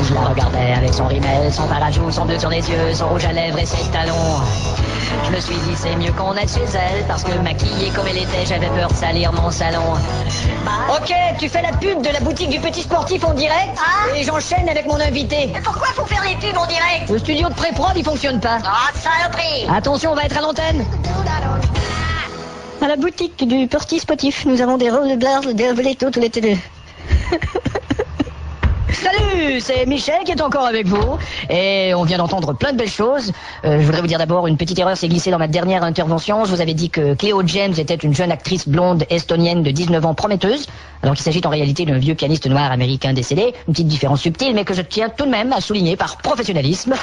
Je la regardais avec son rimel, son parajou, son bleu sur les yeux, son rouge à lèvres et ses talons. Je me suis dit c'est mieux qu'on aille chez elle, parce que maquillée comme elle était, j'avais peur de salir mon salon. Ok, tu fais la pub de la boutique du petit sportif en direct, et j'enchaîne avec mon invité. Mais pourquoi faut faire les pubs en direct? Le studio de pré-prod, il fonctionne pas. Ah, saloperie! Attention, on va être à l'antenne. À la boutique du petit sportif, nous avons des rollers, des vélos, tous les télé. Salut, c'est Michel qui est encore avec vous et on vient d'entendre plein de belles choses. Je voudrais vous dire d'abord une petite erreur s'est glissée dans ma dernière intervention. Je vous avais dit que Cleo James était une jeune actrice blonde estonienne de 19 ans prometteuse, alors qu'il s'agit en réalité d'un vieux pianiste noir américain décédé. Une petite différence subtile mais que je tiens tout de même à souligner par professionnalisme.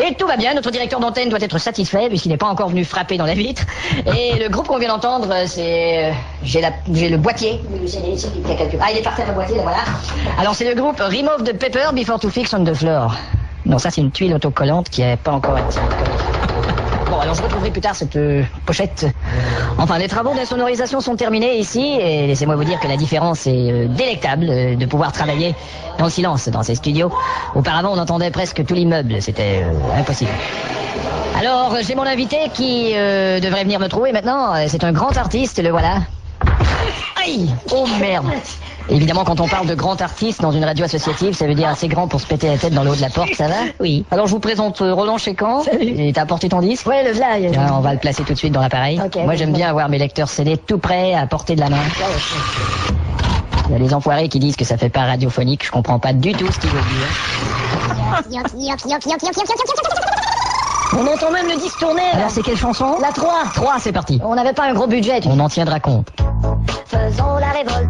Et tout va bien, notre directeur d'antenne doit être satisfait puisqu'il n'est pas encore venu frapper dans la vitre. Et le groupe qu'on vient d'entendre, c'est... J'ai le boîtier. Ah, il est par terre le boîtier, là, voilà. Alors c'est le groupe Remove the Paper Before to Fix on the Floor. Non, ça c'est une tuile autocollante qui n'est pas encore active. Bon, alors je retrouverai plus tard cette pochette. Enfin, les travaux d'insonorisation sont terminés ici et laissez-moi vous dire que la différence est délectable de pouvoir travailler dans le silence dans ces studios. Auparavant, on entendait presque tout l'immeuble, c'était impossible. Alors, j'ai mon invité qui devrait venir me trouver maintenant. C'est un grand artiste, le voilà. Aïe! Oh merde! Évidemment, quand on parle de grand artiste dans une radio associative, ça veut dire assez grand pour se péter la tête dans le haut de la porte, ça va? Oui. Alors je vous présente Roland Chécan. Et t'as apporté ton disque? Ouais, le v'là. Tiens, on va le placer tout de suite dans l'appareil. Okay, moi, j'aime bien avoir mes lecteurs CD tout prêts à portée de la main. Il y a des enfoirés qui disent que ça fait pas radiophonique. Je comprends pas du tout ce qu'ils veulent dire. On entend même le disque tourner. Alors c'est quelle chanson? La 3. 3, c'est parti. On n'avait pas un gros budget. On en tiendra compte. Faisons la révolte.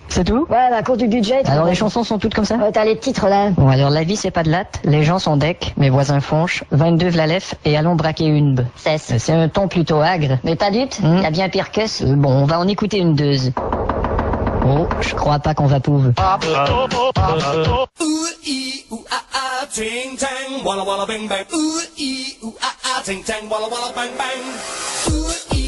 C'est tout? Ouais, à cause du budget. Alors les chansons sont toutes comme ça? Ouais, t'as les titres là. Bon, alors la vie c'est pas de latte, les gens sont deck, mes voisins fonchent, 22 v'lalef et allons braquer une b. C'est un ton plutôt agre. Mais pas dute, y a bien pire que ça. Bon, on va en écouter une deuze. Oh, je crois pas qu'on va pouvoir. Ting tang, walla walla bang bang. Ooh ee ooh ah ah, ting tang, walla walla bang bang. Ooh ee.